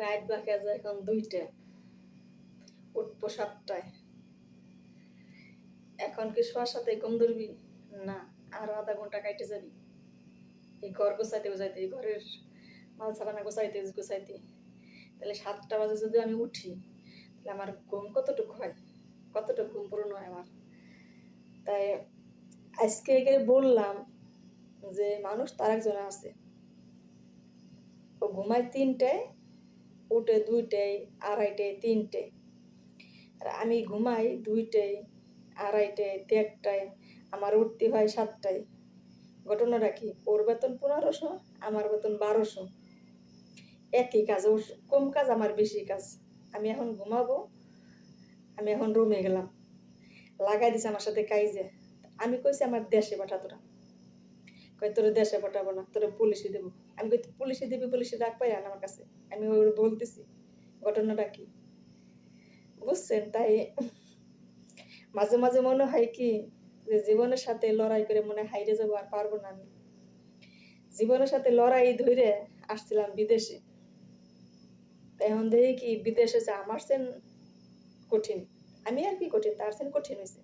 রাত বাজে এখন 2টা, উঠবো 7টায়। এখন কি শোয়ার সাথে ঘুম ধরবি? না, আরো আধা ঘন্টা কাটে যাবি এই ঘর গোছাইতে গোছাইতে, এই ঘরের মাল সাবানা গোছাইতে গোছাইতে। তাহলে 7টা বাজে যদি আমি উঠি, তাহলে আমার ঘুম কতটুকু হয়, কতটুকু ঘুম পূরণ হয় আমার। তাই আজকে বললাম যে মানুষ তার একজন আছে, ও ঘুমায় 3টায়, উঠে 2টায়, 2:30টায়, 3টায়। আর আমি ঘুমাই 2টায়, 2:30টায়, 1টায়, আমার উঠতে হয় 7টায়। ঘটনাটা কি, ওর বেতন 1500, আমার বেতন 1200। একই কাজ, ওর কম কাজ, আমার বেশি কাজ। আমি এখন ঘুমাবো, আমি এখন রুমে গেলাম, লাগাই দিছে আমার সাথে কাইজে। আমি কইছি আমার দেশে পাঠা তোরা। কই তোর দেশে পাঠাবো না, তোর পুলিশে দেবো। আমি কই পুলিশে দিবি, পুলিশে ডাক পাই না আমার কাছে। আমি ওর বলতেছি ঘটনাটা কি, বুঝছেন? তাই মাঝে মাঝে মনে হয় কি, যে জীবনের সাথে লড়াই করে মনে হাইরে যাবো, আর পারবো না আমি। জীবনের সাথে লড়াই ধরে আসছিলাম বিদেশে, এখন দেখি কি বিদেশে যে আমার চেন কঠিন, আমি আর কি কঠিন, তার চেন কঠিন হয়েছে।